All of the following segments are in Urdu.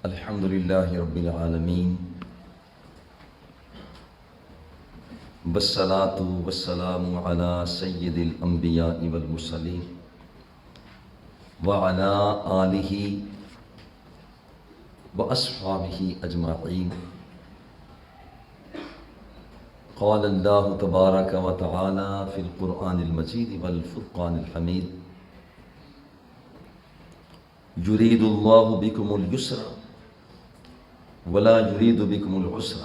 الحمد للہ رب العالمین والصلاة والسلام علی سید الانبیاء والمرسلین وعلی آلہ واصحابہ اجمعین۔ قال اللہ تبارک و تعالی فی القرآن المجید والفرقان الحمید یرید اللہ بکم اليسر ولا یرید بکم العسر،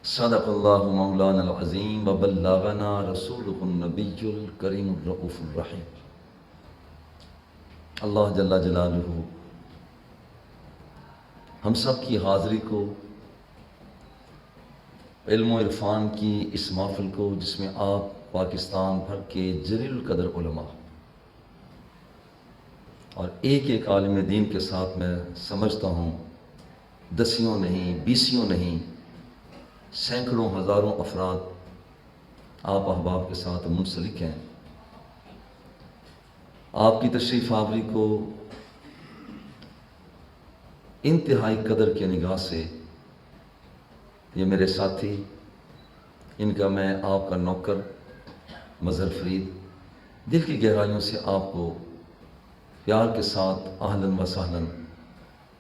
صدق اللہ مولانا العظیم وبلغنا رسولہ النبی الکریم الرؤوف الرحیم۔ اللہ جل جلالہ ہم سب کی حاضری کو، علم و عرفان کی اس محفل کو جس میں آپ پاکستان بھر کے جلیل القدر علماء اور ایک ایک عالم دین کے ساتھ میں سمجھتا ہوں دسیوں نہیں بیسیوں نہیں سینکڑوں ہزاروں افراد آپ احباب کے ساتھ منسلک ہیں، آپ کی تشریف آوری کو انتہائی قدر کی نگاہ سے یہ میرے ساتھی، ان کا میں آپ کا نوکر مظہر فرید دل کی گہرائیوں سے آپ کو پیار کے ساتھ اہلاً و سہلاً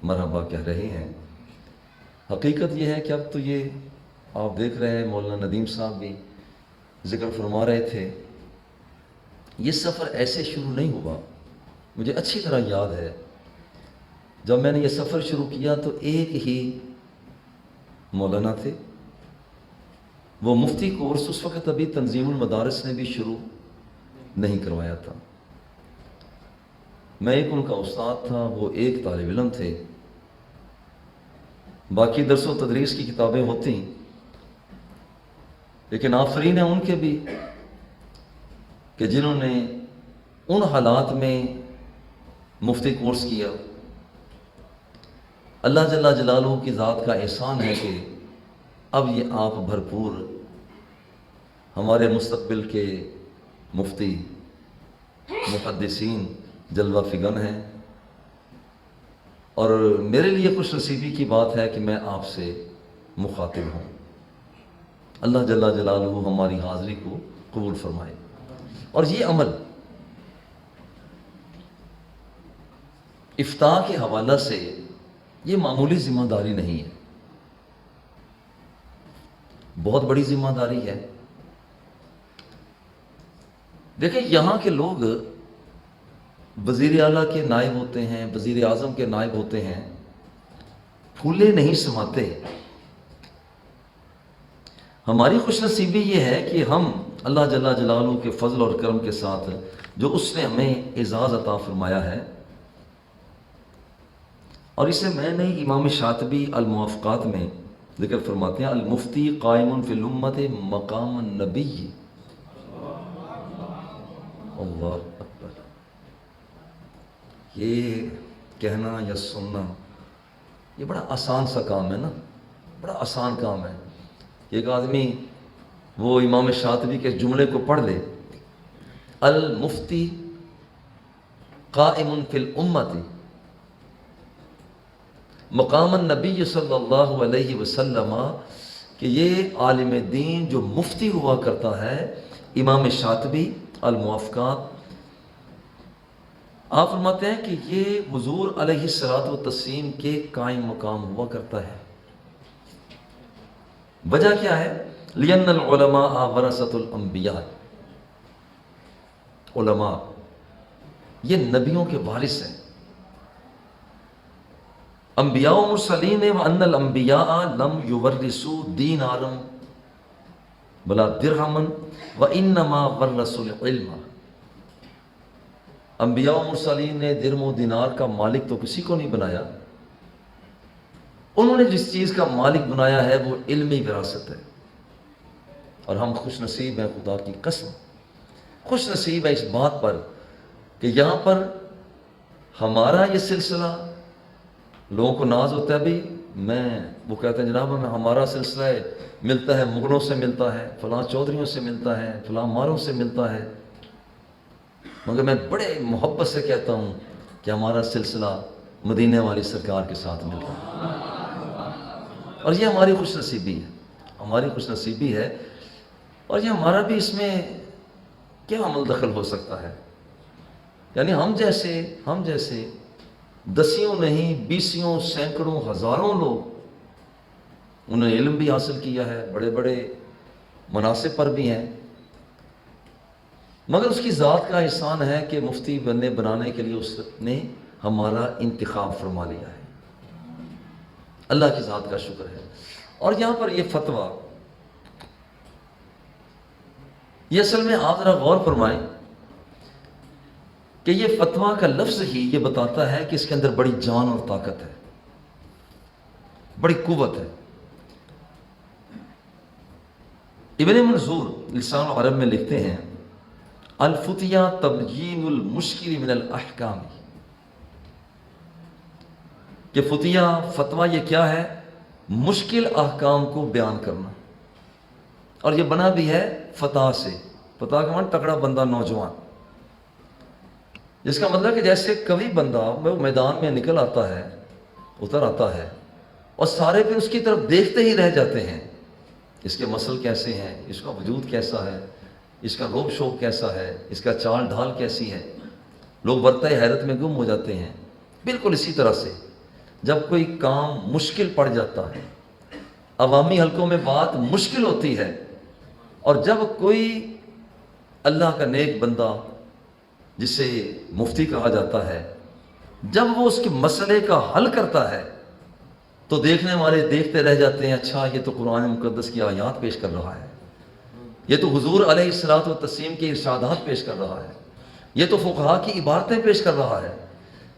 مرحبا کہہ رہے ہیں۔ حقیقت یہ ہے کہ اب تو یہ آپ دیکھ رہے ہیں، مولانا ندیم صاحب بھی ذکر فرما رہے تھے، یہ سفر ایسے شروع نہیں ہوا۔ مجھے اچھی طرح یاد ہے جب میں نے یہ سفر شروع کیا تو ایک ہی مولانا تھے، وہ مفتی کورس اس وقت ابھی تنظیم المدارس نے بھی شروع نہیں کروایا تھا، میں ایک ان کا استاد تھا، وہ ایک طالب علم تھے، باقی درس و تدریس کی کتابیں ہوتی لیکن آفرین ہیں ان کے بھی کہ جنہوں نے ان حالات میں مفتی کورس کیا۔ اللہ جل جلالہ کی ذات کا احسان ہے کہ اب یہ آپ بھرپور ہمارے مستقبل کے مفتی محدثین جلوہ فگن ہیں، اور میرے لیے خوش نصیبی کی بات ہے کہ میں آپ سے مخاطب ہوں۔ اللہ جل جلالہ ہماری حاضری کو قبول فرمائے۔ اور یہ عمل افتاء کے حوالہ سے یہ معمولی ذمہ داری نہیں ہے، بہت بڑی ذمہ داری ہے۔ دیکھیں یہاں کے لوگ وزیر اعلیٰ کے نائب ہوتے ہیں، وزیر اعظم کے نائب ہوتے ہیں، پھولے نہیں سماتے۔ ہماری خوش نصیبی یہ ہے کہ ہم اللہ جل جلالہ کے فضل اور کرم کے ساتھ جو اس نے ہمیں اعزاز عطا فرمایا ہے، اور اسے میں نے امام شاطبی الموافقات میں ذکر فرماتے ہیں، المفتی قائم فی الامت مقام النبی۔ اللہ اکبر، یہ کہنا یا سننا یہ بڑا آسان سا کام ہے نا، بڑا آسان کام ہے۔ ایک آدمی وہ امام شاطبی کے جملے کو پڑھ لے، المفتی قائم فی الامت مقام النبی صلی اللہ علیہ وسلم، کہ یہ عالم دین جو مفتی ہوا کرتا ہے امام شاطبی الموافقات، آپ فرماتے ہیں کہ یہ حضور علیہ الصلوۃ والتسلیم کے قائم مقام ہوا کرتا ہے۔ وجہ کیا ہے؟ لِأَنَّ الْعُلَمَاءَ وَرَثَةُ الْأَنْبِيَاءِ، علماء یہ نبیوں کے وارث ہیں، انبیاء و مرسلین، وَأَنَّ الْأَنْبِيَاءَ لَمْ يُوَرِّثُوا دِينَارًا وَلَا دِرْهَمًا وَإِنَّمَا وَرَّثُوا الْعِلْمَ۔ انبیاء و مرسلین نے درم و دینار کا مالک تو کسی کو نہیں بنایا، انہوں نے جس چیز کا مالک بنایا ہے وہ علمی وراثت ہے۔ اور ہم خوش نصیب ہیں، خدا کی قسم خوش نصیب ہے اس بات پر کہ یہاں پر ہمارا یہ سلسلہ، لوگوں کو ناز ہوتا ہے بھی وہ کہتے ہیں جناب ہمارا سلسلہ ملتا ہے مغلوں سے ملتا ہے، فلاں چودھریوں سے ملتا ہے، فلاں ماروں سے ملتا ہے، مگر میں بڑے محبت سے کہتا ہوں کہ ہمارا سلسلہ مدینے والی سرکار کے ساتھ مل رہا ہوں، اور یہ ہماری خوش نصیبی ہے، ہماری خوش نصیبی ہے، اور یہ ہمارا بھی اس میں کیا عمل دخل ہو سکتا ہے؟ یعنی ہم جیسے دسیوں نہیں بیسیوں سینکڑوں ہزاروں لوگ، انہوں نے علم بھی حاصل کیا ہے، بڑے بڑے مناصب پر بھی ہیں، مگر اس کی ذات کا احسان ہے کہ مفتی بنانے کے لیے اس نے ہمارا انتخاب فرما لیا ہے۔ اللہ کی ذات کا شکر ہے۔ اور یہاں پر یہ فتویٰ، یہ اصل میں آپ ذرا غور فرمائیں کہ یہ فتویٰ کا لفظ ہی یہ بتاتا ہے کہ اس کے اندر بڑی جان اور طاقت ہے، بڑی قوت ہے۔ ابن منظور لسان العرب میں لکھتے ہیں الفتیہ تبیین المشکل من الاحکام، کہ فتیہ فتویٰ یہ کیا ہے؟ مشکل احکام کو بیان کرنا، اور یہ بنا بھی ہے فتح سے، فتح کا معنی تکڑا بندہ، نوجوان، جس کا مطلب کہ جیسے کبھی بندہ میدان میں نکل آتا ہے، اتر آتا ہے، اور سارے پھر اس کی طرف دیکھتے ہی رہ جاتے ہیں، اس کے مسل کیسے ہیں، اس کا وجود کیسا ہے، اس کا روب شوق کیسا ہے، اس کا چال ڈھال کیسی ہے، لوگ برتہ حیرت میں گم ہو جاتے ہیں۔ بالکل اسی طرح سے جب کوئی کام مشکل پڑ جاتا ہے، عوامی حلقوں میں بات مشکل ہوتی ہے، اور جب کوئی اللہ کا نیک بندہ جسے مفتی کہا جاتا ہے، جب وہ اس کے مسئلے کا حل کرتا ہے تو دیکھنے والے دیکھتے رہ جاتے ہیں، اچھا یہ تو قرآن مقدس کی آیات پیش کر رہا ہے، یہ تو حضور علیہ الصلوۃ والتسلیم کے ارشادات پیش کر رہا ہے، یہ تو فقہا کی عبارتیں پیش کر رہا ہے،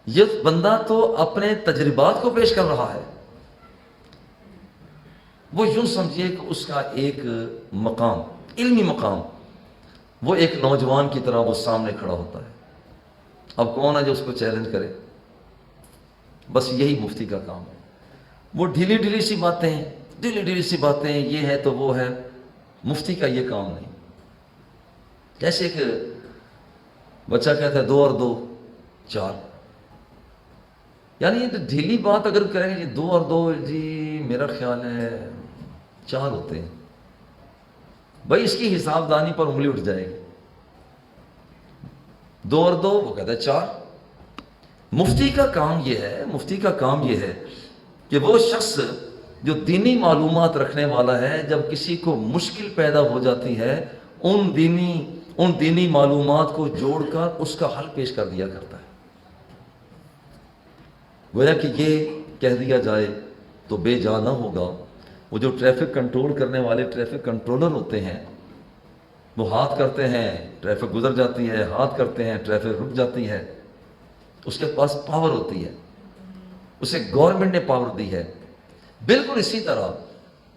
یہ بندہ تو اپنے تجربات کو پیش کر رہا ہے۔ وہ یوں سمجھیے کہ اس کا ایک مقام، علمی مقام، وہ ایک نوجوان کی طرح وہ سامنے کھڑا ہوتا ہے۔ اب کون ہے جو اس کو چیلنج کرے؟ بس یہی مفتی کا کام ہے۔ وہ ڈھیلی سی باتیں، یہ ہے تو وہ ہے، مفتی کا یہ کام نہیں۔ جیسے کہ بچہ کہتا ہے 2 اور 2 4، یعنی یہ ڈھیلی بات اگر کریں گے 2 اور 2 جی میرا خیال ہے 4 ہوتے ہیں، بھائی اس کی حساب دانی پر انگلی اٹھ جائے گی۔ 2 اور 2 وہ کہتا ہے 4۔ مفتی کا کام یہ ہے کہ وہ شخص جو دینی معلومات رکھنے والا ہے، جب کسی کو مشکل پیدا ہو جاتی ہے، ان دینی معلومات کو جوڑ کر اس کا حل پیش کر دیا کرتا ہے۔ گویا کہ یہ کہہ دیا جائے تو بے جا نہ ہوگا، وہ جو ٹریفک کنٹرول کرنے والے ٹریفک کنٹرولر ہوتے ہیں، وہ ہاتھ کرتے ہیں ٹریفک گزر جاتی ہے، ہاتھ کرتے ہیں ٹریفک رک جاتی ہے، اس کے پاس پاور ہوتی ہے، اسے گورنمنٹ نے پاور دی ہے۔ بالکل اسی طرح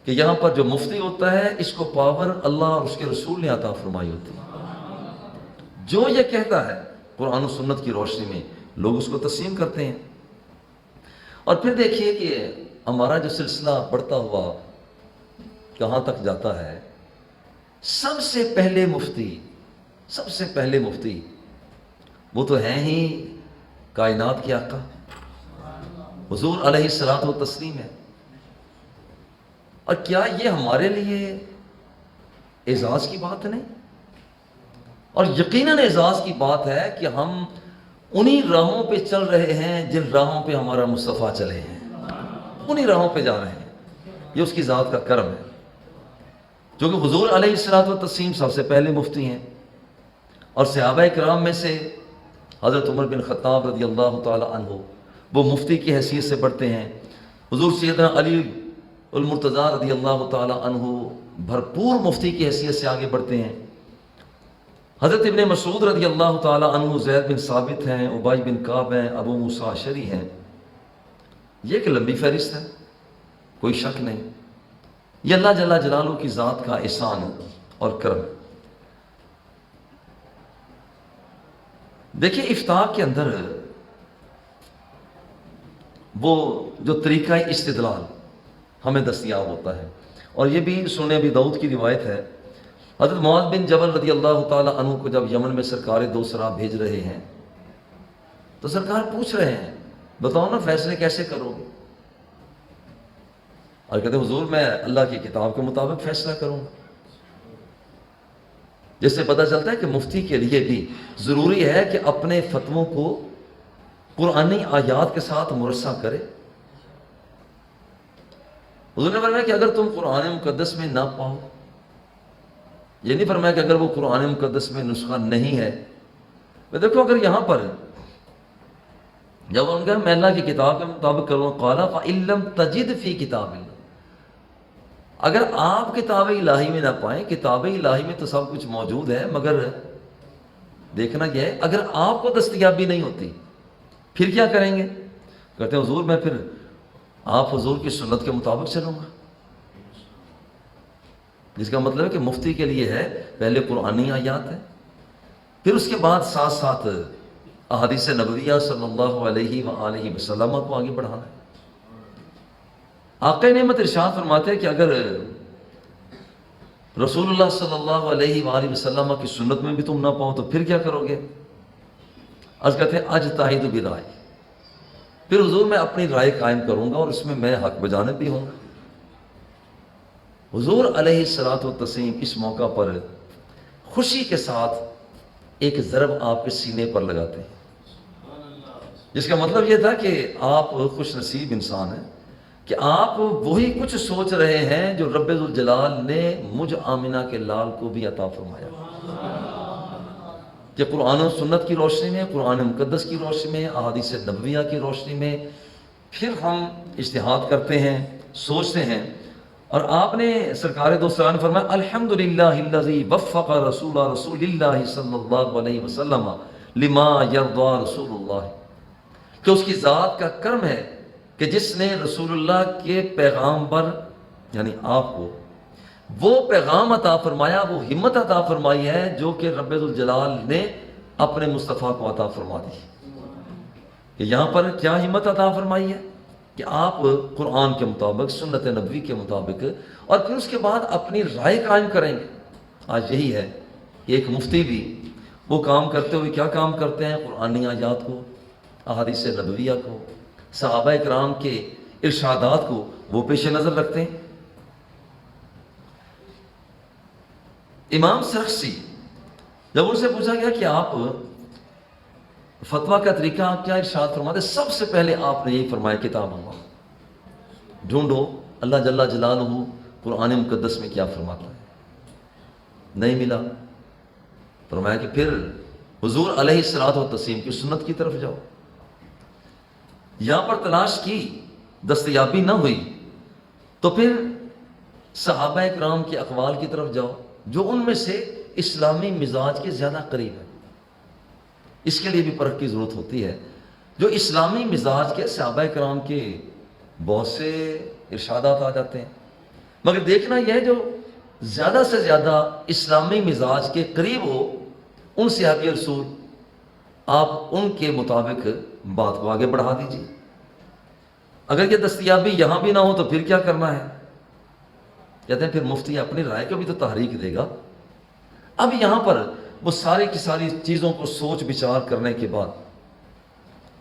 کہ یہاں پر جو مفتی ہوتا ہے، اس کو پاور اللہ اور اس کے رسول نے عطا فرمائی ہوتی ہے۔ جو یہ کہتا ہے قرآن و سنت کی روشنی میں، لوگ اس کو تسلیم کرتے ہیں۔ اور پھر دیکھیے کہ ہمارا جو سلسلہ بڑھتا ہوا کہاں تک جاتا ہے۔ سب سے پہلے مفتی وہ تو ہیں ہی کائنات کے آقا حضور علیہ الصلوۃ والتسلیم ہے۔ اور کیا یہ ہمارے لیے اعزاز کی بات نہیں؟ اور یقیناً اعزاز کی بات ہے کہ ہم انہی راہوں پہ چل رہے ہیں جن راہوں پہ ہمارا مصطفیٰ چلے ہیں، انہی راہوں پہ جا رہے ہیں۔ یہ اس کی ذات کا کرم ہے، جو کہ حضور علیہ الصلوۃ والتسلیم سب سے پہلے مفتی ہیں، اور صحابہ کرام میں سے حضرت عمر بن خطاب رضی اللہ تعالی عنہ وہ مفتی کی حیثیت سے بڑھتے ہیں۔ حضور سیدنا علی المرتضیٰ رضی اللہ تعالی عنہ بھرپور مفتی کی حیثیت سے آگے بڑھتے ہیں۔ حضرت ابن مسعود رضی اللہ تعالی عنہ زید بن ثابت ہیں، ابی بن کعب ہیں، ابو موسیٰ اشعری ہیں۔ یہ ایک لمبی فہرست ہے، کوئی شک نہیں۔ یہ اللہ جل جلالہ کی ذات کا احسان اور کرم ہے۔ دیکھیں افتاء کے اندر وہ جو طریقہ استدلال ہمیں دستیاب ہوتا ہے، اور یہ بھی سنن ابی داؤد کی روایت ہے۔ حضرت معاذ بن جبل رضی اللہ تعالی عنہ کو جب یمن میں سرکار دو سرا بھیج رہے ہیں، تو سرکار پوچھ رہے ہیں بتاؤ نا فیصلے کیسے کرو گے؟ اور کہتے ہیں حضور میں اللہ کی کتاب کے مطابق فیصلہ کروں گا. جس سے پتہ چلتا ہے کہ مفتی کے لیے بھی ضروری ہے کہ اپنے فتووں کو قرآنی آیات کے ساتھ مرصع کرے. حضور نے فرمایا کہ اگر تم قرآن مقدس میں نہ پاؤ، یہ نہیں فرمایا کہ اگر وہ قرآن مقدس میں نسخہ نہیں ہے. میں دیکھو اگر یہاں پر جب ان کا میں اللہ کی کتاب کے مطابق کروں قال فَإِن لَّمْ تَجِدْ فِي کتاب اللہ، اگر آپ کتاب الہی میں نہ پائیں، کتاب الہی میں تو سب کچھ موجود ہے، مگر دیکھنا یہ ہے اگر آپ کو دستیابی نہیں ہوتی پھر کیا کریں گے؟ کہتے ہیں حضور میں پھر آپ حضور کی سنت کے مطابق چلوں گا. جس کا مطلب ہے کہ مفتی کے لیے ہے پہلے قرآنی آیات ہے، پھر اس کے بعد ساتھ ساتھ احادیث نبویہ صلی اللہ علیہ وآلہ وسلم کو آگے بڑھانا ہے. آقا نعمت ارشاد فرماتے ہیں کہ اگر رسول اللہ صلی اللہ علیہ وآلہ وسلم کی سنت میں بھی تم نہ پاؤ تو پھر کیا کرو گے؟ عرض کہتے ہیں اجتہد برائے، پھر حضور میں اپنی رائے قائم کروں گا اور اس میں حق بجانب بھی ہوں گا. حضور علیہ الصلوۃ والتسلیم اس موقع پر خوشی کے ساتھ ایک ضرب آپ کے سینے پر لگاتے ہیں، جس کا مطلب یہ تھا کہ آپ خوش نصیب انسان ہیں کہ آپ وہی کچھ سوچ رہے ہیں جو رب ذوالجلال نے مجھ آمنہ کے لال کو بھی عطا فرمایا کہ قرآن و سنت کی روشنی میں، قرآن مقدس کی روشنی میں، احادیث نبویہ کی روشنی میں پھر ہم اجتہاد کرتے ہیں، سوچتے ہیں. اور آپ نے سرکار دو سال نے فرمایا الحمدللہ الذی وفق رسول اللہ صلی اللہ علیہ وسلم لما یرضی رسول اللہ، کہ اس کی ذات کا کرم ہے کہ جس نے رسول اللہ کے پیغام پر یعنی آپ کو وہ پیغام عطا فرمایا، وہ ہمت عطا فرمائی ہے جو کہ رب ذوالجلال نے اپنے مصطفیٰ کو عطا فرما دی. کہ یہاں پر کیا ہمت عطا فرمائی ہے کہ آپ قرآن کے مطابق، سنت نبوی کے مطابق، اور پھر اس کے بعد اپنی رائے قائم کریں گے. آج یہی ہے ایک مفتی بھی وہ کام کرتے ہوئے کیا کام کرتے ہیں؟ قرآنی آیات کو، احادیث نبویہ کو، صحابہ اکرام کے ارشادات کو وہ پیش نظر رکھتے ہیں. امام سرخسی جب ان سے پوچھا گیا کہ آپ فتویٰ کا طریقہ کیا ارشاد فرماتے، سب سے پہلے آپ نے یہی فرمایا کتاب اللہ، ڈھونڈو اللہ جل جلالہ قرآن مقدس میں کیا فرماتا ہے. نہیں ملا، فرمایا کہ پھر حضور علیہ الصلوۃ والتسلیم کی سنت کی طرف جاؤ. یہاں پر تلاش کی، دستیابی نہ ہوئی تو پھر صحابہ اکرام کے اقوال کی طرف جاؤ جو ان میں سے اسلامی مزاج کے زیادہ قریب ہے. اس کے لیے بھی پرکھ کی ضرورت ہوتی ہے. جو اسلامی مزاج کے صحابہ کرام کے بہت سے ارشادات آ جاتے ہیں، مگر دیکھنا یہ ہے جو زیادہ سے زیادہ اسلامی مزاج کے قریب ہو ان صحابی رسول، آپ ان کے مطابق بات کو آگے بڑھا دیجیے. اگر یہ دستیابی یہاں بھی نہ ہو تو پھر کیا کرنا ہے؟ کہتے ہیں پھر مفتی اپنی رائے کو بھی تو تحریک دے گا. اب یہاں پر وہ ساری کی ساری چیزوں کو سوچ بچار کرنے کے بعد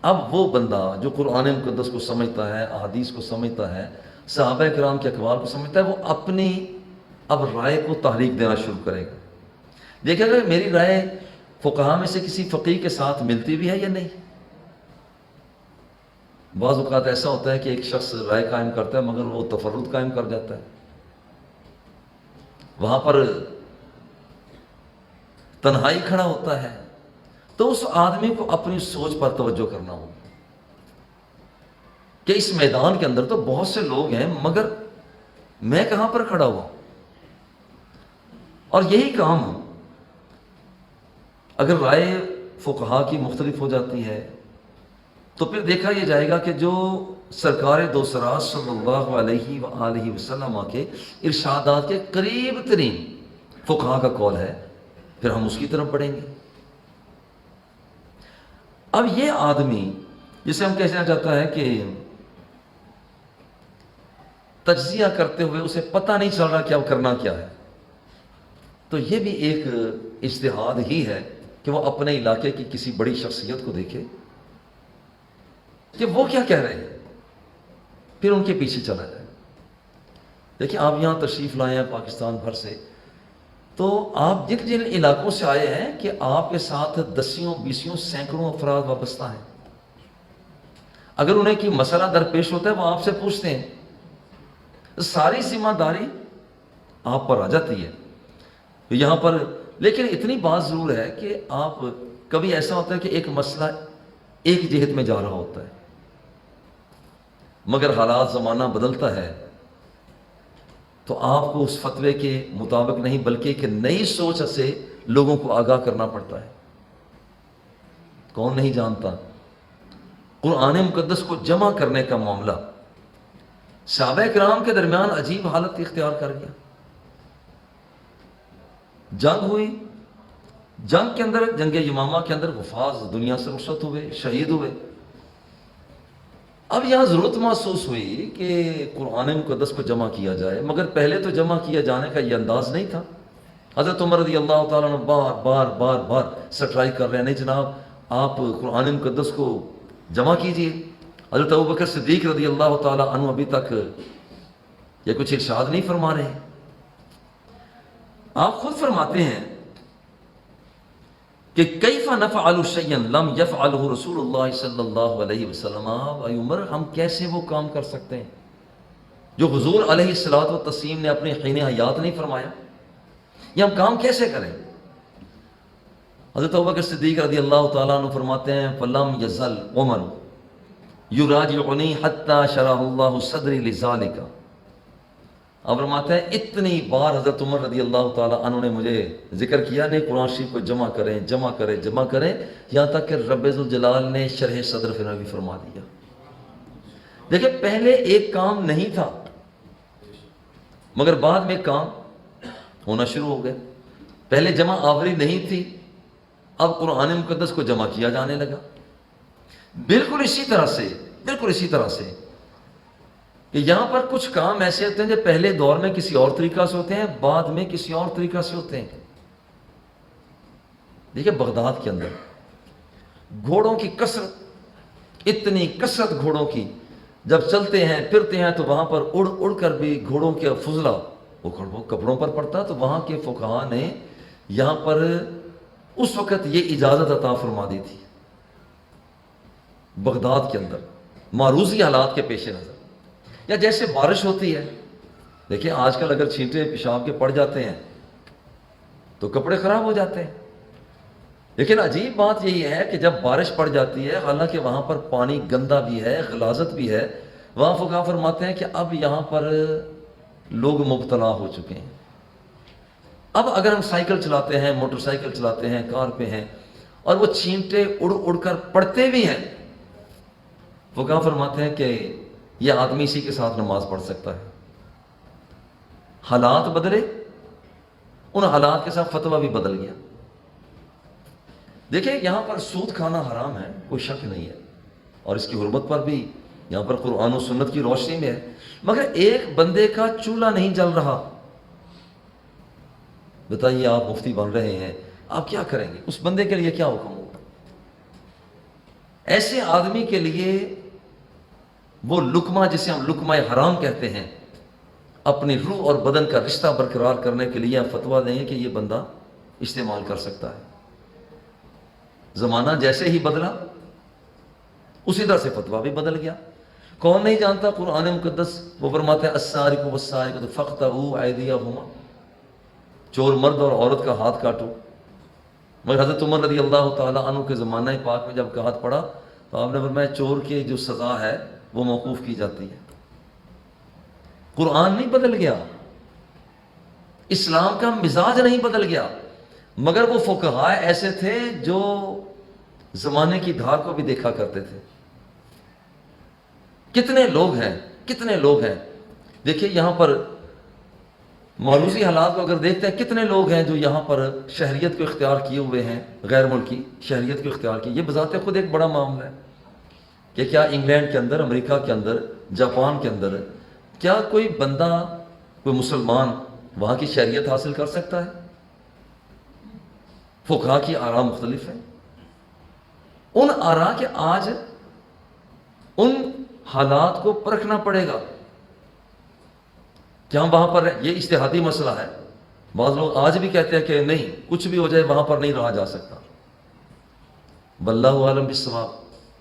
اب وہ بندہ جو قرآن مقدس کو سمجھتا ہے، احادیث کو سمجھتا ہے، صحابہ کرام کے اقوال کو سمجھتا ہے، وہ اپنی اب رائے کو تحریک دینا شروع کرے گا. دیکھیں گا میری رائے فقہا میں سے کسی فقیہ کے ساتھ ملتی بھی ہے یا نہیں. بعض اوقات ایسا ہوتا ہے کہ ایک شخص رائے قائم کرتا ہے مگر وہ تفرد قائم کر جاتا ہے. وہاں پر تنہائی کھڑا ہوتا ہے تو اس آدمی کو اپنی سوچ پر توجہ کرنا ہوگا کہ اس میدان کے اندر تو بہت سے لوگ ہیں مگر میں کہاں پر کھڑا ہوا. اور یہی کام اگر رائے فقہا کی مختلف ہو جاتی ہے تو پھر دیکھا یہ جائے گا کہ جو سرکار دوسرا صلی اللہ علیہ وآلہ وسلم کے ارشادات کے قریب ترین فقہا کا قول ہے، پھر ہم اس کی طرف بڑھیں گے. اب یہ آدمی جسے ہم کہنا چاہتا ہے کہ تجزیہ کرتے ہوئے اسے پتہ نہیں چل رہا کہ اب کرنا کیا ہے، تو یہ بھی ایک اجتہاد ہی ہے کہ وہ اپنے علاقے کی کسی بڑی شخصیت کو دیکھے، کہ وہ کیا کہہ رہے ہیں، پھر ان کے پیچھے چلا جائے۔ دیکھیں آپ یہاں تشریف لائے ہیں پاکستان بھر سے، تو آپ جن جن علاقوں سے آئے ہیں کہ آپ کے ساتھ دسیوں بیسیوں سینکڑوں افراد وابستہ ہیں، اگر انہیں کوئی مسئلہ درپیش ہوتا ہے وہ آپ سے پوچھتے ہیں، ساری ذمہ داری آپ پر آ جاتی ہے یہاں پر۔ لیکن اتنی بات ضرور ہے کہ آپ کبھی ایسا ہوتا ہے کہ ایک مسئلہ ایک جہت میں جا رہا ہوتا ہے، مگر حالات زمانہ بدلتا ہے تو آپ کو اس فتوے کے مطابق نہیں بلکہ ایک نئی سوچ سے لوگوں کو آگاہ کرنا پڑتا ہے۔ کون نہیں جانتا قرآن مقدس کو جمع کرنے کا معاملہ صحابہ کرام کے درمیان عجیب حالت اختیار کر گیا۔ جنگ ہوئی، جنگ کے اندر، جنگ یمامہ کے اندر حفاظ دنیا سے رخصت ہوئے، شہید ہوئے۔ اب یہاں ضرورت محسوس ہوئی کہ قرآن مقدس کو جمع کیا جائے، مگر پہلے تو جمع کیا جانے کا یہ انداز نہیں تھا۔ حضرت عمر رضی اللہ تعالیٰ عنہ بار بار بار بار سٹرائی کر رہے ہیں، نہیں جناب آپ قرآن مقدس کو جمع کیجئے۔ حضرت ابوبکر صدیق رضی اللہ تعالیٰ عنہ ابھی تک یہ کچھ ارشاد نہیں فرما رہے ہیں۔ آپ خود فرماتے ہیں کہ کیف نفعل شیئا لم یفعلہ رسول اللہ صلی اللہ علیہ وسلم، اے عمر ہم کیسے وہ کام کر سکتے ہیں جو حضور علیہ الصلوۃ والتسلیم نے اپنے حین حیات نہیں فرمایا، یہ ہم کام کیسے کریں؟ حضرت ابوبکر صدیق رضی اللہ تعالیٰ عنہ فرماتے ہیں فلم یزل عمر یراجعنی حتی شرح اللہ صدری لذالک۔ اب فرماتے ہیں اتنی بار حضرت عمر رضی اللہ تعالیٰ عنہ نے مجھے ذکر کیا نہیں قرآن شریف کو جمع کریں جمع کریں جمع کریں، یہاں تک کہ رب ذوالجلال نے شرح صدر بھی فرما دیا۔ دیکھیں پہلے ایک کام نہیں تھا مگر بعد میں کام ہونا شروع ہو گیا۔ پہلے جمع آوری نہیں تھی، اب قرآن مقدس کو جمع کیا جانے لگا۔ بالکل اسی طرح سے کہ یہاں پر کچھ کام ایسے ہوتے ہیں جو پہلے دور میں کسی اور طریقہ سے ہوتے ہیں، بعد میں کسی اور طریقہ سے ہوتے ہیں۔ دیکھیں بغداد کے اندر گھوڑوں کی کثرت، اتنی کثرت گھوڑوں کی، جب چلتے ہیں پھرتے ہیں تو وہاں پر اڑ اڑ کر بھی گھوڑوں کے فضلہ وہ کپڑوں پر پڑتا، تو وہاں کے فقہاء نے یہاں پر اس وقت یہ اجازت عطا فرما دی تھی بغداد کے اندر معروضی حالات کے پیش نظر۔ یا جیسے بارش ہوتی ہے، دیکھیں آج کل اگر چھینٹے پیشاب کے پڑ جاتے ہیں تو کپڑے خراب ہو جاتے ہیں، لیکن عجیب بات یہی ہے کہ جب بارش پڑ جاتی ہے حالانکہ وہاں پر پانی گندا بھی ہے، غلاظت بھی ہے، وہاں فقہاء فرماتے ہیں کہ اب یہاں پر لوگ مبتلا ہو چکے ہیں۔ اب اگر ہم سائیکل چلاتے ہیں، موٹر سائیکل چلاتے ہیں، کار پہ ہیں اور وہ چھینٹے اڑ اڑ کر پڑتے بھی ہیں، فقہاء فرماتے ہیں کہ یہ آدمی اسی کے ساتھ نماز پڑھ سکتا ہے۔ حالات بدلے، ان حالات کے ساتھ فتویٰ بھی بدل گیا۔ دیکھیں یہاں پر سود کھانا حرام ہے، کوئی شک نہیں ہے، اور اس کی حرمت پر بھی یہاں پر قرآن و سنت کی روشنی میں ہے، مگر ایک بندے کا چولہا نہیں جل رہا، بتائیے آپ مفتی بن رہے ہیں، آپ کیا کریں گے؟ اس بندے کے لیے کیا حکم ہوگا؟ ایسے آدمی کے لیے وہ لقمہ جسے ہم لقمہ حرام کہتے ہیں، اپنی روح اور بدن کا رشتہ برقرار کرنے کے لیے فتویٰ دیں کہ یہ بندہ استعمال کر سکتا ہے۔ زمانہ جیسے ہی بدلا اسی طرح سے فتویٰ بھی بدل گیا۔ کون نہیں جانتا قرآن مقدس وہ فرماتا ہے السارق والسارقۃ فاقطعوا ایدیہما، چور مرد اور عورت کا ہاتھ کاٹو۔ مگر حضرت عمر رضی اللہ تعالیٰ عنہ کے زمانہ پاک میں جب ہاتھ پڑا تو آپ نے فرمایا چور کی جو سزا ہے وہ موقوف کی جاتی ہے۔ قرآن نہیں بدل گیا، اسلام کا مزاج نہیں بدل گیا، مگر وہ فقہاء ایسے تھے جو زمانے کی دھار کو بھی دیکھا کرتے تھے۔ کتنے لوگ ہیں دیکھیے یہاں پر معروضی حالات کو اگر دیکھتے ہیں، کتنے لوگ ہیں جو یہاں پر شہریت کو اختیار کیے ہوئے ہیں، غیر ملکی شہریت کو اختیار کی۔ یہ بذات خود ایک بڑا معاملہ ہے کہ کیا انگلینڈ کے اندر، امریکہ کے اندر، جاپان کے اندر کیا کوئی بندہ، کوئی مسلمان وہاں کی شہریت حاصل کر سکتا ہے؟ فقہاء کی آراء مختلف ہیں، ان آراء کے آج ان حالات کو پرکھنا پڑے گا کہ ہم وہاں پر یہ اجتہادی مسئلہ ہے. بعض لوگ آج بھی کہتے ہیں کہ نہیں کچھ بھی ہو جائے وہاں پر نہیں رہا جا سکتا. واللہ عالم بالصواب.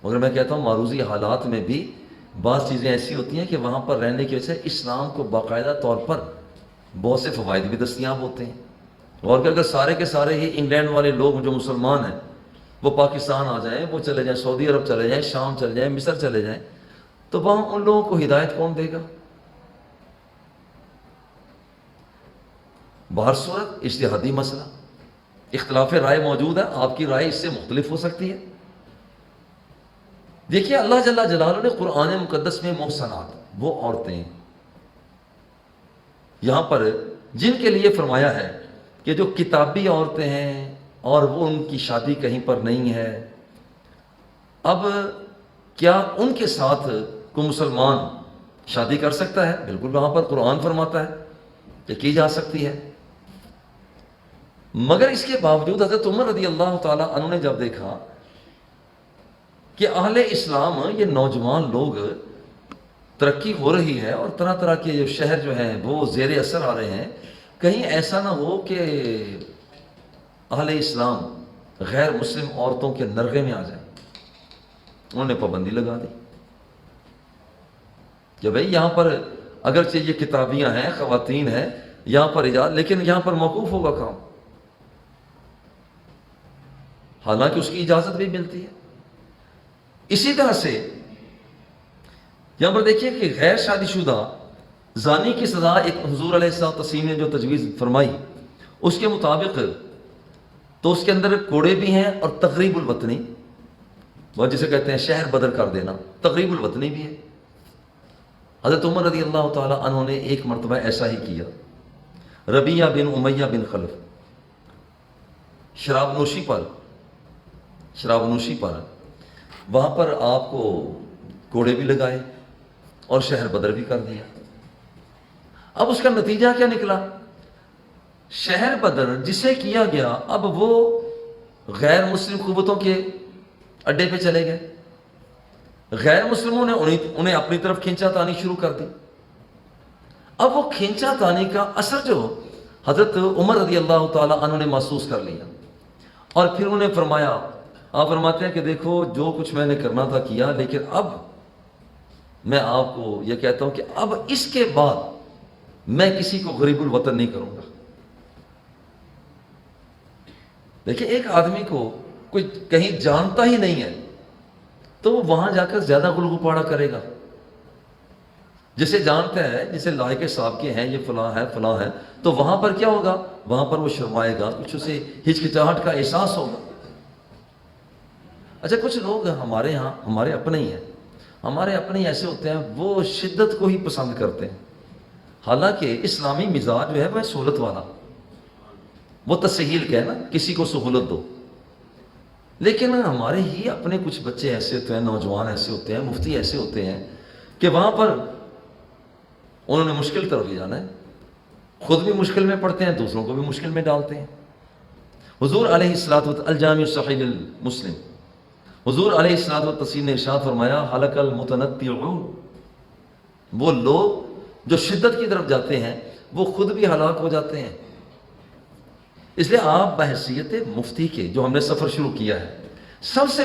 مگر میں کہتا ہوں معروضی حالات میں بھی بعض چیزیں ایسی ہوتی ہیں کہ وہاں پر رہنے کی وجہ سے اسلام کو باقاعدہ طور پر بہت سے فوائد بھی دستیاب ہوتے ہیں. اور کہ اگر سارے کے سارے ہی انگلینڈ والے لوگ جو مسلمان ہیں وہ پاکستان آ جائیں, وہ چلے جائیں سعودی عرب چلے جائیں, شام چلے جائیں, مصر چلے جائیں, تو وہاں ان لوگوں کو ہدایت کون دے گا؟ بہر صورت اجتہادی مسئلہ, اختلاف رائے موجود ہے, آپ کی رائے اس سے مختلف ہو سکتی ہے. دیکھیے اللہ جل جلالہ نے قرآن مقدس میں محصنات, وہ عورتیں یہاں پر جن کے لیے فرمایا ہے کہ جو کتابی عورتیں ہیں اور وہ ان کی شادی کہیں پر نہیں ہے, اب کیا ان کے ساتھ کوئی مسلمان شادی کر سکتا ہے؟ بالکل, وہاں پر قرآن فرماتا ہے کہ کی جا سکتی ہے. مگر اس کے باوجود حضرت عمر رضی اللہ تعالیٰ عنہ نے جب دیکھا کہ اہل اسلام یہ نوجوان لوگ ترقی ہو رہی ہے اور طرح طرح کے جو شہر جو ہیں وہ زیر اثر آ رہے ہیں, کہیں ایسا نہ ہو کہ اہل اسلام غیر مسلم عورتوں کے نرغے میں آ جائیں, انہوں نے پابندی لگا دی کہ بھئی یہاں پر اگرچہ یہ کتابیاں ہیں, خواتین ہیں یہاں پر ایجاد, لیکن یہاں پر موقوف ہوگا کام, حالانکہ اس کی اجازت بھی ملتی ہے. اسی طرح سے یہاں پر دیکھیے کہ غیر شادی شدہ زانی کی سزا ایک حضور علیہ السلام نے جو تجویز فرمائی اس کے مطابق تو اس کے اندر کوڑے بھی ہیں اور تغریب الوطنی, وہ جسے کہتے ہیں شہر بدر کر دینا, تغریب الوطنی بھی ہے. حضرت عمر رضی اللہ تعالیٰ عنہ نے ایک مرتبہ ایسا ہی کیا. ربیعہ بن امیہ بن خلف شراب نوشی پر وہاں پر آپ کو کوڑے بھی لگائے اور شہر بدر بھی کر دیا. اب اس کا نتیجہ کیا نکلا؟ شہر بدر جسے کیا گیا اب وہ غیر مسلم قوتوں کے اڈے پہ چلے گئے, غیر مسلموں نے انہیں اپنی طرف کھینچا تانی شروع کر دی. اب وہ کھینچا تانی کا اثر جو حضرت عمر رضی اللہ تعالیٰ عنہ نے محسوس کر لیا, اور پھر انہیں فرمایا, آپ فرماتے ہیں کہ دیکھو جو کچھ میں نے کرنا تھا کیا, لیکن اب میں آپ کو یہ کہتا ہوں کہ اب اس کے بعد میں کسی کو غریب الوطن نہیں کروں گا. دیکھیں ایک آدمی کو کوئی کہیں جانتا ہی نہیں ہے تو وہ وہاں جا کر زیادہ گلگپاڑا کرے گا. جسے جانتا ہے, جسے لائق صاحب کے ہیں, یہ فلاں ہے, تو وہاں پر کیا ہوگا؟ وہاں پر وہ شرمائے گا, کچھ اسے ہچکچاہٹ کا احساس ہوگا. اچھا کچھ لوگ ہمارے ہاں, ہمارے اپنے ہی ہیں, ہمارے اپنے ہی ایسے ہوتے ہیں وہ شدت کو ہی پسند کرتے ہیں, حالانکہ اسلامی مزاج جو ہے وہ سہولت والا, وہ تسہیل کہ نا کسی کو سہولت دو. لیکن ہمارے ہی اپنے کچھ بچے ایسے ہوتے ہیں, نوجوان ایسے ہوتے ہیں, مفتی ایسے ہوتے ہیں کہ وہاں پر انہوں نے مشکل طرف لے جانا ہے, خود بھی مشکل میں پڑتے ہیں, دوسروں کو بھی مشکل میں ڈالتے ہیں. حضور علیہ الصلوۃ الجامع الصحیح المسلم, حضور علیہ الصلوۃ والتسلیم نے ارشاد فرمایا ہلک المتنطعون, وہ لوگ جو شدت کی طرف جاتے ہیں وہ خود بھی ہلاک ہو جاتے ہیں. اس لیے آپ بحیثیت مفتی کے جو ہم نے سفر شروع کیا ہے, سب سے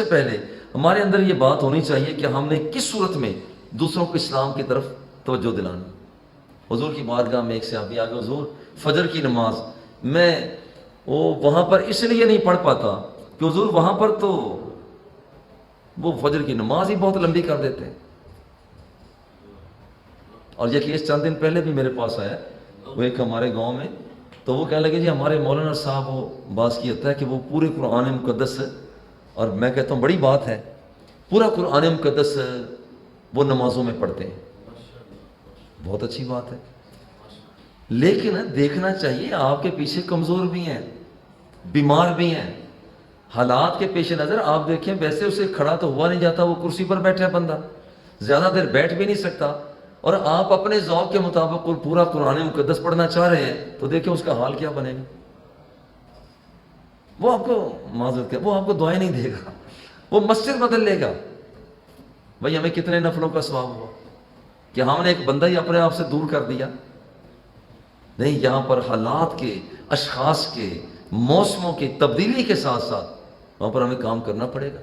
پہلے ہمارے اندر یہ بات ہونی چاہیے کہ ہم نے کس صورت میں دوسروں کو اسلام کی طرف توجہ دلانی. حضور کی بارگاہ میں ایک صحابی آگے, حضور فجر کی نماز میں وہاں پر اس لیے نہیں پڑھ پاتا کہ حضور وہاں پر تو وہ فجر کی نماز ہی بہت لمبی کر دیتے ہیں. اور یہ کیس چند دن پہلے بھی میرے پاس آیا, وہ ایک ہمارے گاؤں میں, تو وہ کہنے لگے جی ہمارے مولانا صاحب وہ باز کی ہوتا ہے کہ وہ پورے قرآن مقدس, اور میں کہتا ہوں بڑی بات ہے, پورا قرآن مقدس وہ نمازوں میں پڑھتے ہیں, بہت اچھی بات ہے. لیکن دیکھنا چاہیے آپ کے پیچھے کمزور بھی ہیں, بیمار بھی ہیں, حالات کے پیش نظر آپ دیکھیں ویسے اسے کھڑا تو ہوا نہیں جاتا, وہ کرسی پر بیٹھا ہے بندہ, زیادہ دیر بیٹھ بھی نہیں سکتا, اور آپ اپنے ذوق کے مطابق پورا قرآن مقدس پڑھنا چاہ رہے ہیں تو دیکھیں اس کا حال کیا بنے گا. وہ آپ کو معذرت کر, وہ آپ کو دعائیں نہیں دے گا, وہ مسجد بدل لے گا. بھائی ہمیں کتنے نفلوں کا ثواب ہوا کہ ہم نے ایک بندہ ہی اپنے آپ سے دور کر دیا؟ نہیں، یہاں پر حالات کے، اشخاص کے، موسموں کی تبدیلی کے ساتھ ساتھ وہاں پر ہمیں کام کرنا پڑے گا۔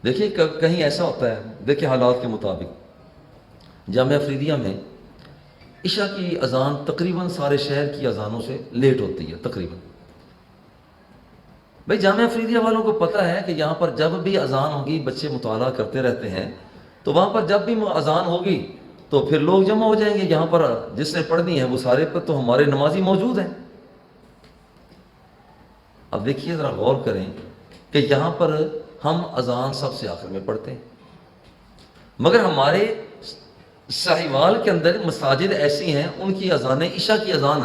دیکھیے کہیں ایسا ہوتا ہے، دیکھیے حالات کے مطابق جامعہ افریدیہ میں عشاء کی اذان تقریباً سارے شہر کی اذانوں سے لیٹ ہوتی ہے تقریباً۔ بھائی جامعہ افریدیہ والوں کو پتہ ہے کہ یہاں پر جب بھی اذان ہوگی، بچے مطالعہ کرتے رہتے ہیں، تو وہاں پر جب بھی اذان ہوگی تو پھر لوگ جمع ہو جائیں گے، یہاں پر جس نے پڑھنی ہے وہ سارے پر تو ہمارے نمازی موجود ہیں۔ اب دیکھیے ذرا غور کریں کہ یہاں پر ہم اذان سب سے آخر میں پڑھتے ہیں، مگر ہمارے ساہیوال کے اندر مساجد ایسی ہیں ان کی اذانیں، عشاء کی اذان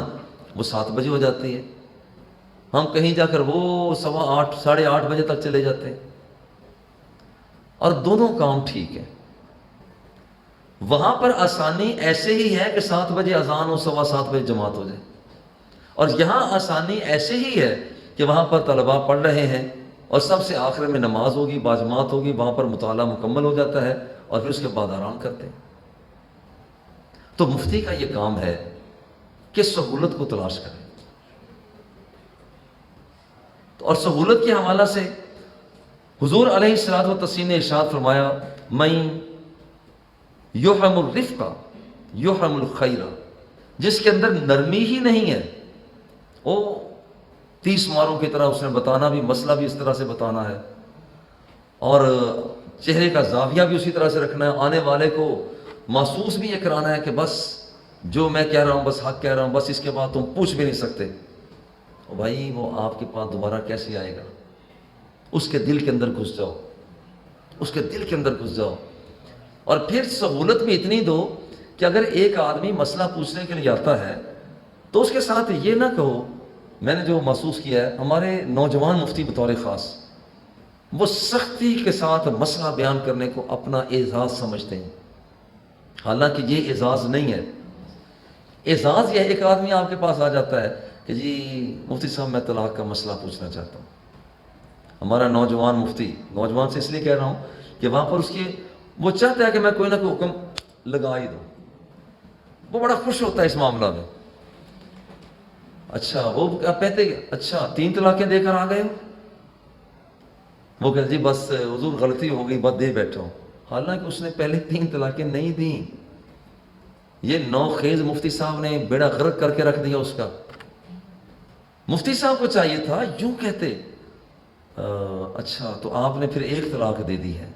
وہ 7 بجے ہو جاتی ہے، ہم کہیں جا کر وہ 8:15 8:30 بجے تک چلے جاتے ہیں، اور دونوں کام ٹھیک ہے۔ وہاں پر آسانی ایسے ہی ہے کہ 7 بجے اذان ہو، 7:15 بجے جماعت ہو جائے، اور یہاں آسانی ایسے ہی ہے کہ وہاں پر طلباء پڑھ رہے ہیں اور سب سے آخر میں نماز ہوگی، باجماعت ہوگی، وہاں پر مطالعہ مکمل ہو جاتا ہے اور پھر اس کے بعد آرام کرتے ہیں۔ تو مفتی کا یہ کام ہے کہ سہولت کو تلاش کرے، اور سہولت کے حوالہ سے حضور علیہ الصلوۃ والتسلیم نے ارشاد فرمایا، من یحرم الرفق یحرم الخیر، جس کے اندر نرمی ہی نہیں ہے، وہ 30 ماروں کی طرح اس نے بتانا بھی، مسئلہ بھی اس طرح سے بتانا ہے، اور چہرے کا زاویہ بھی اسی طرح سے رکھنا ہے، آنے والے کو محسوس بھی یہ کرانا ہے کہ بس جو میں کہہ رہا ہوں بس حق کہہ رہا ہوں، بس اس کے بعد تم پوچھ بھی نہیں سکتے۔ اور بھائی وہ آپ کے پاس دوبارہ کیسے آئے گا؟ اس کے دل کے اندر گھس جاؤ، اس کے دل کے اندر گھس جاؤ، اور پھر سہولت بھی اتنی دو کہ اگر ایک آدمی مسئلہ پوچھنے کے لیے آتا ہے تو اس کے ساتھ یہ نہ کہو، میں نے جو محسوس کیا ہے ہمارے نوجوان مفتی بطور خاص وہ سختی کے ساتھ مسئلہ بیان کرنے کو اپنا اعزاز سمجھتے ہیں، حالانکہ یہ اعزاز نہیں ہے۔ اعزاز یہ ایک آدمی آپ کے پاس آ جاتا ہے کہ جی مفتی صاحب میں طلاق کا مسئلہ پوچھنا چاہتا ہوں۔ ہمارا نوجوان مفتی، نوجوان سے اس لیے کہہ رہا ہوں کہ وہاں پر اس کے وہ چاہتا ہے کہ میں کوئی نہ کوئی حکم لگا ہی دوں، وہ بڑا خوش ہوتا ہے اس معاملہ میں۔ اچھا وہ کہتے اچھا 3 طلاقیں دے کر آ گئے ہو؟ وہ کہتے جی بس حضور غلطی ہو گئی، بس دے بیٹھا ہوں، حالانکہ اس نے پہلے 3 طلاقیں نہیں دیں۔ یہ نوخیز مفتی صاحب نے بیڑا غرق کر کے رکھ دیا اس کا۔ مفتی صاحب کو چاہیے تھا یوں کہتے اچھا تو آپ نے پھر 1 طلاق دے دی ہے۔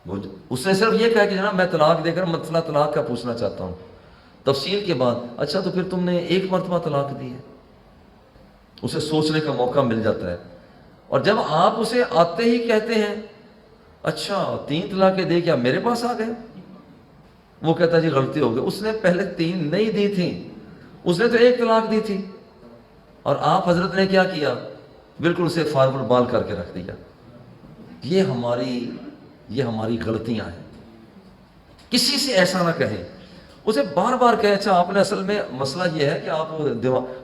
اس نے صرف یہ کہا کہ جناب میں طلاق دے کر مسئلہ طلاق کا پوچھنا چاہتا ہوں، تفصیل کے بعد اچھا تو پھر تم نے 1 مرتبہ طلاق دی ہے، اسے سوچنے کا موقع مل جاتا ہے۔ اور جب آپ اسے آتے ہی کہتے ہیں اچھا 3 طلاقیں دے کیا میرے پاس آ گئے، وہ کہتا ہے جی غلطی ہو گئی، اس نے پہلے 3 نہیں دی تھی، اس نے تو 1 طلاق دی تھی، اور آپ حضرت نے کیا کیا، بالکل اسے فارورڈ بال کر کے رکھ دیا۔ یہ ہماری غلطیاں ہیں۔ کسی سے ایسا نہ کہیں، اسے بار بار کہے اچھا آپ نے اصل میں مسئلہ یہ ہے کہ آپ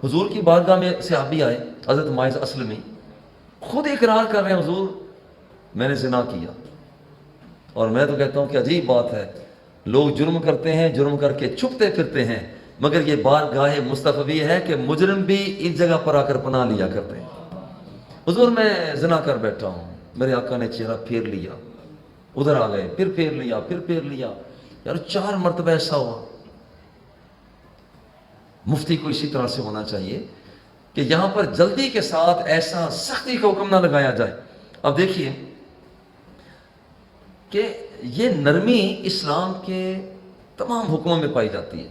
حضور کی بارگاہ میں صحابی آئے، حضرت ماعز اسلمی خود اقرار کر رہے ہیں حضور میں نے زنا کیا، اور میں تو کہتا ہوں کہ عجیب بات ہے، لوگ جرم کرتے ہیں، جرم کر کے چھپتے پھرتے ہیں، مگر یہ بارگاہ مصطفی ہے کہ مجرم بھی اس جگہ پر آ کر پناہ لیا کرتے ہیں۔ حضور میں زنا کر بیٹھا ہوں، میرے آقا نے چہرہ پھیر لیا، ادھر آ گئے، پھر پھیر لیا، پھر پھیر لیا، یار 4 مرتبہ ایسا ہوا۔ مفتی کو اسی طرح سے ہونا چاہیے کہ یہاں پر جلدی کے ساتھ ایسا سختی کا حکم نہ لگایا جائے۔ اب دیکھیے کہ یہ نرمی اسلام کے تمام حکموں میں پائی جاتی ہے۔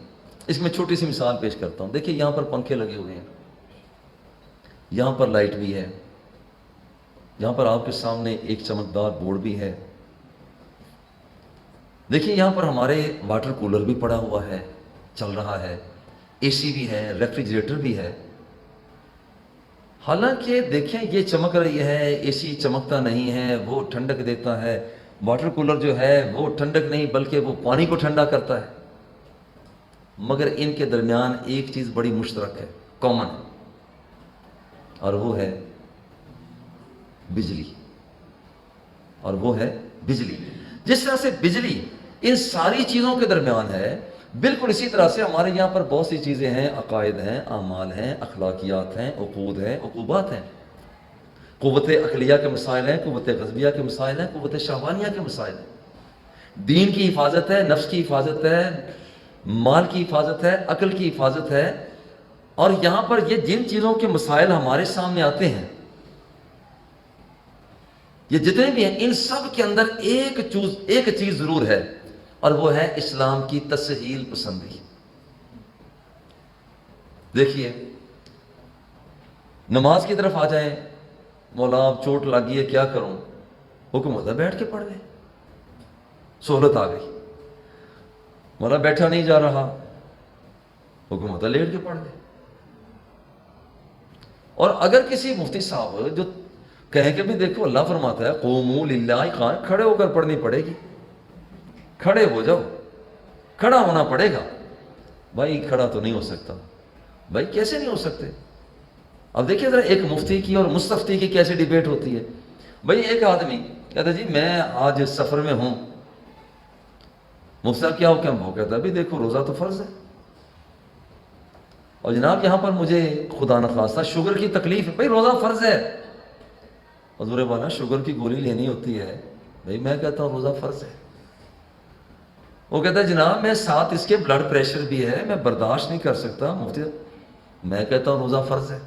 اس میں چھوٹی سی مثال پیش کرتا ہوں، دیکھیے یہاں پر پنکھے لگے ہوئے ہیں، یہاں پر لائٹ بھی ہے، یہاں پر آپ کے سامنے ایک چمکدار بورڈ بھی ہے، دیکھیے یہاں پر ہمارے واٹر کولر بھی پڑا ہوا ہے، چل رہا ہے، اے سی بھی ہے، ریفریجریٹر بھی ہے۔ حالانکہ دیکھیں یہ چمک رہی ہے، اے سی چمکتا نہیں ہے، وہ ٹھنڈک دیتا ہے، واٹر کولر جو ہے وہ ٹھنڈک نہیں بلکہ وہ پانی کو ٹھنڈا کرتا ہے، مگر ان کے درمیان ایک چیز بڑی مشترک ہے، کامن ہے، اور وہ ہے بجلی۔ اور وہ ہے بجلی. جس طرح سے بجلی ان ساری چیزوں کے درمیان ہے، بالکل اسی طرح سے ہمارے یہاں پر بہت سی چیزیں ہیں، عقائد ہیں، اعمال ہیں، اخلاقیات ہیں، عقود ہیں، عقوبات ہیں. قوت عقلیہ کے مسائل ہیں، قوت غضبیہ کے مسائل ہیں، قوت شہوانیہ کے مسائل ہیں. دین کی حفاظت ہے، نفس کی حفاظت ہے، مال کی حفاظت ہے، عقل کی حفاظت ہے. اور یہاں پر یہ جن چیزوں کے مسائل ہمارے سامنے آتے ہیں، یہ جتنے بھی ہیں، ان سب کے اندر ایک چیز ضرور ہے، اور وہ ہے اسلام کی تسہیل پسندی. دیکھیے، نماز کی طرف آ جائیں، مولا اب چوٹ لگی ہے کیا کروں؟ حکم ہوتا ہے بیٹھ کے پڑھ لیں، سہولت آ گئی. مولا بیٹھا نہیں جا رہا، حکم ہوتا ہے لیٹ کے پڑھ لیں. اور اگر کسی مفتی صاحب جو کہیں کہ بھی دیکھو اللہ فرماتا ہے قوموا للہ قائمین، کھڑے ہو کر پڑھنی پڑے گی، کھڑے ہو جاؤ، کھڑا ہونا پڑے گا. بھائی کھڑا تو نہیں ہو سکتا. بھائی کیسے نہیں ہو سکتے؟ اب دیکھیے ذرا ایک مفتی کی اور مستفتی کی کیسے ڈیبیٹ ہوتی ہے. بھائی ایک آدمی کہتا ہے جی میں آج سفر میں ہوں. مفتی صاحب کیا حکم؟ وہ کہتا ہے بھی دیکھو روزہ تو فرض ہے، اور جناب یہاں پر مجھے خدا نخواستہ شوگر کی تکلیف ہے. بھائی روزہ فرض ہے. حضور والا شوگر کی گولی لینی ہوتی ہے. بھائی میں کہتا ہوں روزہ فرض ہے. وہ کہتا ہے جناب میں ساتھ اس کے بلڈ پریشر بھی ہے، میں برداشت نہیں کر سکتا. مفتی میں کہتا ہوں روزہ فرض ہے.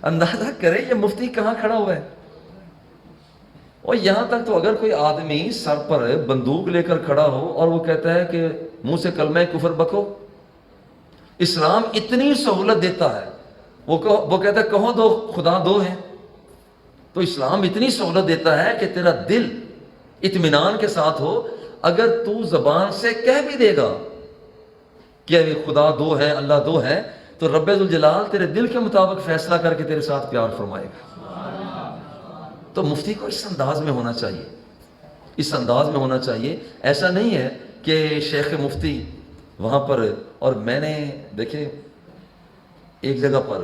اندازہ کریں یہ مفتی کہاں کھڑا ہوا ہے. اور یہاں تک تو اگر کوئی آدمی سر پر بندوق لے کر کھڑا ہو اور وہ کہتا ہے کہ منہ سے کلمہ کفر بکو، اسلام اتنی سہولت دیتا ہے. وہ کہتا ہے کہو دو خدا دو ہیں. تو اسلام اتنی سہولت دیتا ہے کہ تیرا دل اطمینان کے ساتھ ہو. اگر تو زبان سے کہہ بھی دے گا کہ خدا دو ہے، اللہ دو ہے، تو رب ذوالجلال تیرے دل کے مطابق فیصلہ کر کے تیرے ساتھ پیار فرمائے گا. تو مفتی کو اس انداز میں ہونا چاہیے، اس انداز میں ہونا چاہیے. ایسا نہیں ہے کہ شیخ مفتی وہاں پر، اور میں نے دیکھے ایک جگہ پر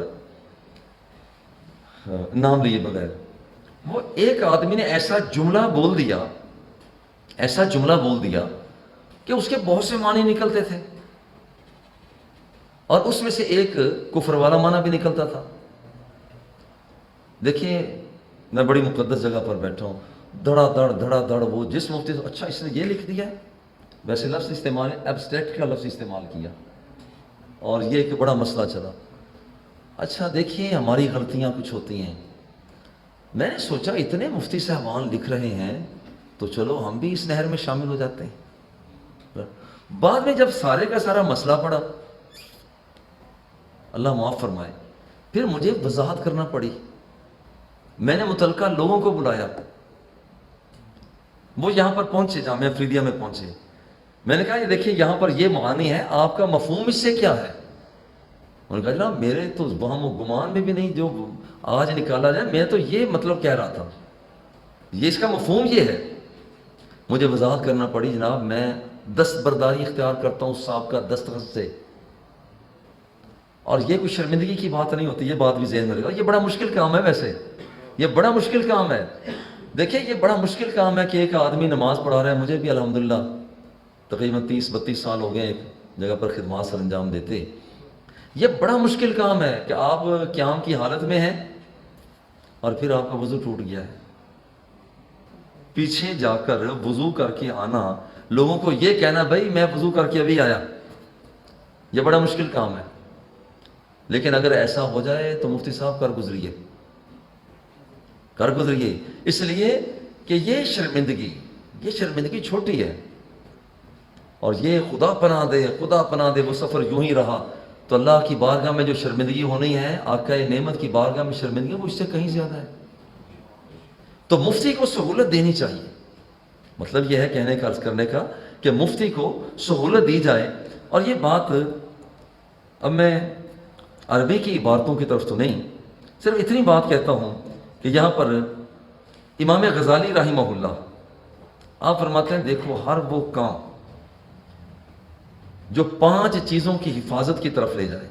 نام لیے بغیر، وہ ایک آدمی نے ایسا جملہ بول دیا کہ اس کے بہت سے معنی نکلتے تھے، اور اس میں سے ایک کفر والا معنی بھی نکلتا تھا. دیکھیے میں بڑی مقدس جگہ پر بیٹھا ہوں، دھڑا دھڑ وہ جس مفتی سے اچھا اس نے یہ لکھ دیا ہے، ویسے لفظ استعمال ایبسٹریکٹ کا لفظ استعمال کیا، اور یہ ایک بڑا مسئلہ چلا. اچھا دیکھیے ہماری غلطیاں کچھ ہوتی ہیں. میں نے سوچا اتنے مفتی صاحبان لکھ رہے ہیں تو چلو ہم بھی اس نہر میں شامل ہو جاتے ہیں. بعد میں جب سارے کا سارا مسئلہ پڑا، اللہ معاف فرمائے، پھر مجھے وضاحت کرنا پڑی. میں نے متعلقہ لوگوں کو بلایا، وہ یہاں پر پہنچے، جامعہ افریدیہ میں پہنچے. میں نے کہا یہ دیکھیے یہاں پر یہ معانی ہے، آپ کا مفہوم اس سے کیا ہے؟ انہوں نے کہا جناب میرے تو وہم و گمان میں بھی نہیں جو آج نکالا جائے، میں تو یہ مطلب کہہ رہا تھا، یہ اس کا مفہوم یہ ہے. مجھے وضاحت کرنا پڑی، جناب میں دستبرداری اختیار کرتا ہوں صاحب کا دستخط سے، اور یہ کوئی شرمندگی کی بات نہیں ہوتی. یہ بات بھی ذہن میں رکھو، یہ بڑا مشکل کام ہے. ویسے یہ بڑا مشکل کام ہے. دیکھیں یہ بڑا مشکل کام ہے کہ ایک آدمی نماز پڑھا رہا ہے. مجھے بھی الحمدللہ تقریباً 30-32 سال ہو گئے ایک جگہ پر خدمات سر انجام دیتے. یہ بڑا مشکل کام ہے کہ آپ قیام کی حالت میں ہیں اور پھر آپ کا وضو ٹوٹ گیا ہے. پیچھے جا کر وضو کر کے آنا، لوگوں کو یہ کہنا بھائی میں وضو کر کے ابھی آیا، یہ بڑا مشکل کام ہے. لیکن اگر ایسا ہو جائے تو مفتی صاحب کر گزریے. اس لیے کہ یہ شرمندگی چھوٹی ہے، اور یہ خدا پناہ دے وہ سفر یوں ہی رہا تو اللہ کی بارگاہ میں جو شرمندگی ہونی ہے، آقا نعمت کی بارگاہ میں شرمندگی وہ اس سے کہیں زیادہ ہے. تو مفتی کو سہولت دینی چاہیے. مطلب یہ ہے کہنے کا، عرض کرنے کا کہ مفتی کو سہولت دی جائے. اور یہ بات اب میں عربی کی عبارتوں کی طرف تو نہیں، صرف اتنی بات کہتا ہوں کہ یہاں پر امام غزالی رحمہ اللہ آپ فرماتے ہیں دیکھو ہر وہ کام جو 5 چیزوں کی حفاظت کی طرف لے جائے،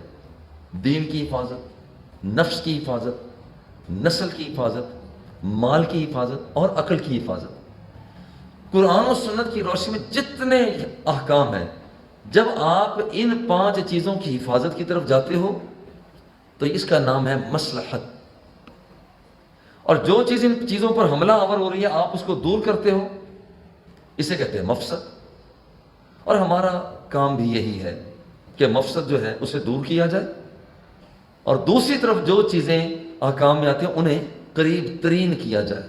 دین کی حفاظت، نفس کی حفاظت، نسل کی حفاظت، مال کی حفاظت اور عقل کی حفاظت. قرآن و سنت کی روشنی میں جتنے احکام ہیں، جب آپ ان 5 چیزوں کی حفاظت کی طرف جاتے ہو تو اس کا نام ہے مصلحت. اور جو چیز ان چیزوں پر حملہ آور ہو رہی ہے آپ اس کو دور کرتے ہو، اسے کہتے ہیں مفسد. اور ہمارا کام بھی یہی ہے کہ مفسد جو ہے اسے دور کیا جائے، اور دوسری طرف جو چیزیں احکام میں آتی ہیں انہیں قریب ترین کیا جائے،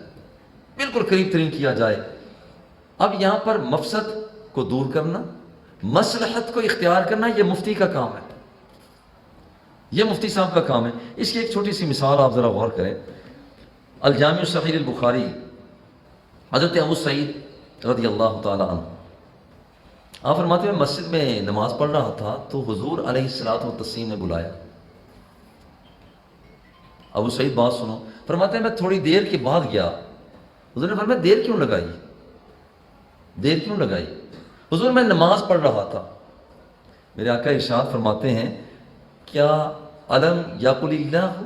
بالکل قریب ترین کیا جائے. اب یہاں پر مفسد کو دور کرنا، مصلحت کو اختیار کرنا، یہ مفتی کا کام ہے، یہ مفتی صاحب کا کام ہے. اس کی ایک چھوٹی سی مثال آپ ذرا غور کریں. الجامع الصغیر البخاری، حضرت ابو سعید رضی اللہ تعالی عنہ، آپ فرماتے ہیں مسجد میں نماز پڑھ رہا تھا تو حضور علیہ الصلوۃ والتسلیم نے بلایا. ابو سعید بات سنو، فرماتے ہیں میں تھوڑی دیر کے بعد گیا. حضور نے فرمایا دیر کیوں لگائی، دیر کیوں لگائی؟ حضور میں نماز پڑھ رہا تھا. میرے آقا ارشاد فرماتے ہیں کیا علم یقل اللہ،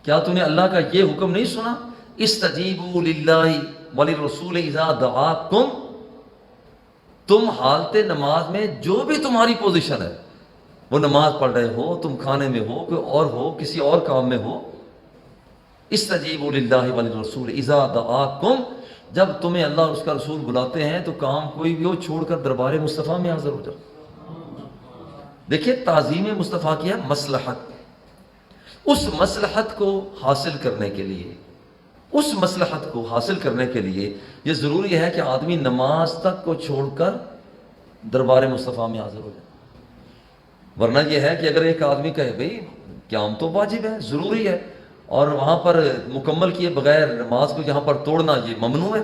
کیا تو نے اللہ کا یہ حکم نہیں سنا، استجیبوا للہ وللرسول اذا دعاکم. تم حالت نماز میں جو بھی تمہاری پوزیشن ہے، وہ نماز پڑھ رہے ہو، تم کھانے میں ہو، کوئی اور ہو، کسی اور کام میں ہو، استجیبوا للہ وللرسول اذا دعاکم، جب تمہیں اللہ اور اس کا رسول بلاتے ہیں تو کام کوئی بھی ہو چھوڑ کر دربار مصطفیٰ میں حاضر ہو جاؤ. دیکھیے تعظیم مصطفیٰ کیا مصلحت. اس مصلحت کو حاصل کرنے کے لیے، اس مصلحت کو حاصل کرنے کے لیے یہ ضروری ہے کہ آدمی نماز تک کو چھوڑ کر دربار مصطفیٰ میں حاضر ہو جائے. ورنہ یہ ہے کہ اگر ایک آدمی کہے بھئی قیام تو واجب ہے، ضروری ہے، اور وہاں پر مکمل کیے بغیر نماز کو یہاں پر توڑنا یہ ممنوع ہے.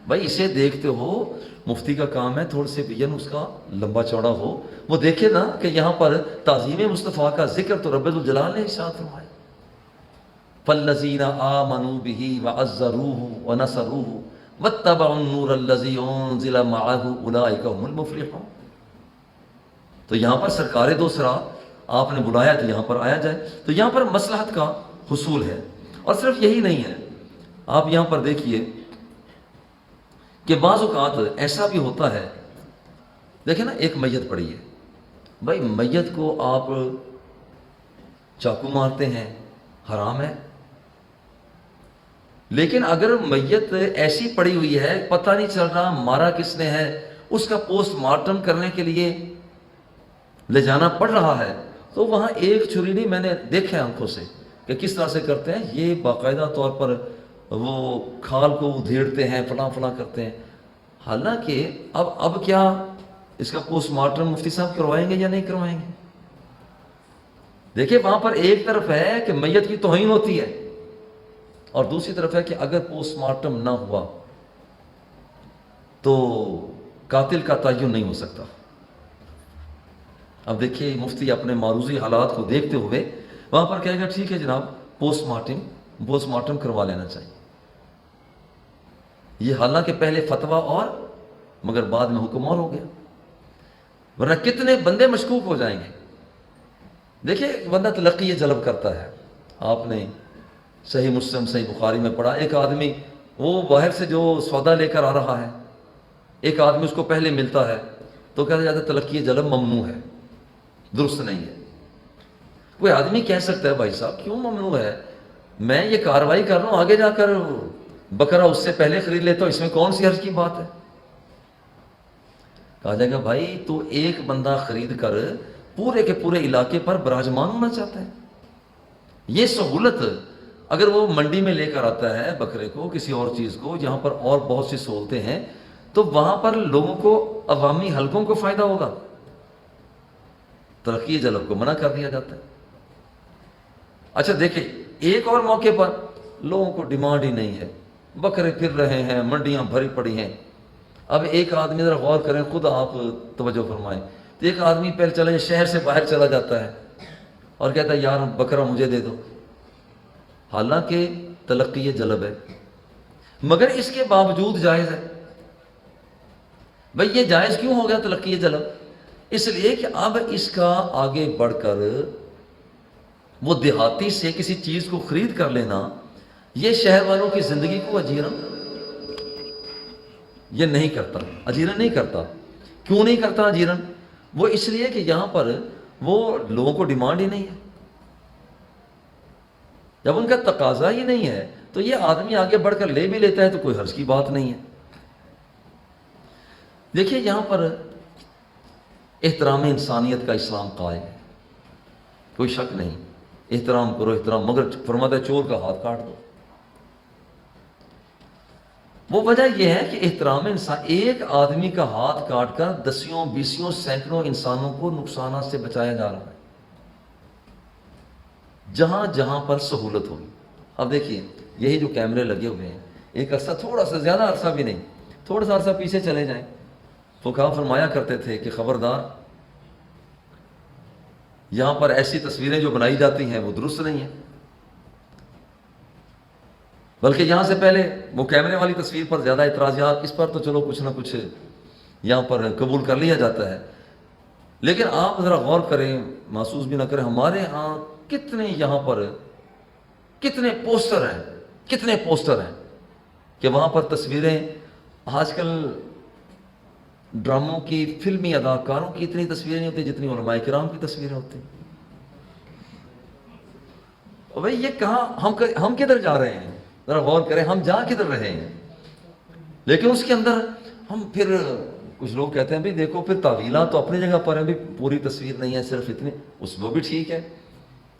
بھائی اسے دیکھتے ہو، مفتی کا کام ہے تھوڑے سے بیان اس کا لمبا چوڑا ہو، وہ دیکھے نا کہ یہاں پر تعظیم مصطفیٰ کا ذکر تو رب الجلال نے ارشاد فرمایا فَالَّذِينَ آمَنُوا بِهِ وَعَزَّرُوهُ وَنَصَرُوهُ وَاتَّبَعُوا النُّورَ الَّذِي أُنزِلَ مَعَهُ أُولَٰئِكَ هُمُ الْمُفْلِحُونَ. تو یہاں پر سرکار دو سرا آپ نے بلایا تو یہاں پر آیا جائے، تو یہاں پر مصلحت کا حصول ہے. اور صرف یہی نہیں ہے، آپ یہاں پر دیکھیے کہ بعض اوقات ایسا بھی ہوتا ہے، دیکھیں نا ایک میت پڑی ہے، بھائی میت کو آپ چاقو مارتے ہیں حرام ہے، لیکن اگر میت ایسی پڑی ہوئی ہے پتہ نہیں چل رہا مارا کس نے ہے، اس کا پوسٹ مارٹم کرنے کے لیے لے جانا پڑ رہا ہے، تو وہاں ایک چھری نہیں، میں نے دیکھا آنکھوں سے کہ کس طرح سے کرتے ہیں. یہ باقاعدہ طور پر وہ کھال کو ادھیڑتے ہیں، فلاں فلاں کرتے ہیں. حالانکہ اب کیا اس کا پوسٹ مارٹم مفتی صاحب کروائیں گے یا نہیں کروائیں گے؟ دیکھیں وہاں پر ایک طرف ہے کہ میت کی توہین ہوتی ہے، اور دوسری طرف ہے کہ اگر پوسٹ مارٹم نہ ہوا تو قاتل کا تعین نہیں ہو سکتا. اب دیکھیے مفتی اپنے معروضی حالات کو دیکھتے ہوئے وہاں پر کہے گا ٹھیک ہے جناب پوسٹ مارٹم کروا لینا چاہیے. یہ حالانکہ پہلے فتویٰ اور مگر بعد میں حکم اور ہو گیا، ورنہ کتنے بندے مشکوک ہو جائیں گے. دیکھیے بندہ تلقی جلب کرتا ہے. آپ نے صحیح مسلم صحیح بخاری میں پڑھا، ایک آدمی وہ باہر سے جو سودا لے کر آ رہا ہے، ایک آدمی اس کو پہلے ملتا ہے تو کہا جاتا ہے تلقی جلب ممنوع ہے، درست نہیں ہے. کوئی آدمی کہہ سکتا ہے بھائی صاحب کیوں ممنوع ہے، میں یہ کارروائی کر رہا ہوں، آگے جا کر بکرا اس سے پہلے خرید لیتا ہوں، اس میں کون سی حرج کی بات ہے؟ کہا جائے گا بھائی تو ایک بندہ خرید کر پورے کے پورے علاقے پر براجمان ہونا چاہتا ہے. یہ سہولت اگر وہ منڈی میں لے کر آتا ہے بکرے کو، کسی اور چیز کو، جہاں پر اور بہت سی سہولتیں ہیں، تو وہاں پر لوگوں کو، عوامی حلقوں کو فائدہ ہوگا. ترقی جلب کو منع کر دیا جاتا ہے. اچھا دیکھیں ایک اور موقع پر لوگوں کو ڈیمانڈ ہی نہیں ہے، بکرے پھر رہے ہیں، منڈیاں بھری پڑی ہیں. اب ایک آدمی ذرا غور کریں، خود آپ توجہ فرمائیں، تو ایک آدمی پہلے چلے شہر سے باہر چلا جاتا ہے اور کہتا ہے یار بکرا مجھے دے دو، حالانکہ تلقی جلب ہے، مگر اس کے باوجود جائز ہے. بھئی یہ جائز کیوں ہو گیا تلقی جلب؟ اس لیے کہ اب اس کا آگے بڑھ کر وہ دیہاتی سے کسی چیز کو خرید کر لینا، یہ شہر والوں کی زندگی کو اجیرن یہ نہیں کرتا، اجیرن نہیں کرتا۔ کیوں نہیں کرتا اجیرن؟ وہ اس لیے کہ یہاں پر وہ لوگوں کو ڈیمانڈ ہی نہیں ہے۔ جب ان کا تقاضا ہی نہیں ہے تو یہ آدمی آگے بڑھ کر لے بھی لیتا ہے تو کوئی حرج کی بات نہیں ہے۔ دیکھیے یہاں پر احترام انسانیت کا اسلام قائم ہے، کوئی شک نہیں، احترام کرو احترام، مگر فرماتا ہے چور کا ہاتھ کاٹ دو۔ وہ وجہ یہ ہے کہ احترام انسان، ایک آدمی کا ہاتھ کاٹ کر دسیوں بیسیوں سینکڑوں انسانوں کو نقصانات سے بچایا جا رہا ہے، جہاں جہاں پر سہولت ہوگی۔ اب دیکھیے یہی جو کیمرے لگے ہوئے ہیں، ایک عرصہ، تھوڑا سا، زیادہ عرصہ بھی نہیں، تھوڑا سا عرصہ پیچھے چلے جائیں، فقہا فرمایا کرتے تھے کہ خبردار، یہاں پر ایسی تصویریں جو بنائی جاتی ہیں وہ درست نہیں ہیں، بلکہ یہاں سے پہلے وہ کیمرے والی تصویر پر زیادہ اعتراضات، اس پر تو چلو کچھ نہ کچھ یہاں پر قبول کر لیا جاتا ہے، لیکن آپ ذرا غور کریں، محسوس بھی نہ کریں، ہمارے ہاں کتنے یہاں پر کتنے پوسٹر ہیں کہ وہاں پر تصویریں، آج کل ڈراموں کی، فلمی اداکاروں کی اتنی تصویریں نہیں ہوتی جتنی علماء کرام کی تصویریں ہوتی ہیں۔ بھائی یہ کہاں ہم کدھر جا رہے ہیں؟ ذرا غور کریں، ہم جا کدھر رہے ہیں؟ لیکن اس کے اندر ہم پھر کچھ لوگ کہتے ہیں بھی دیکھو پھر تعویلات تو اپنی جگہ پر ہیں، بھی پوری تصویر نہیں ہے، صرف اتنی، اس وہ بھی ٹھیک ہے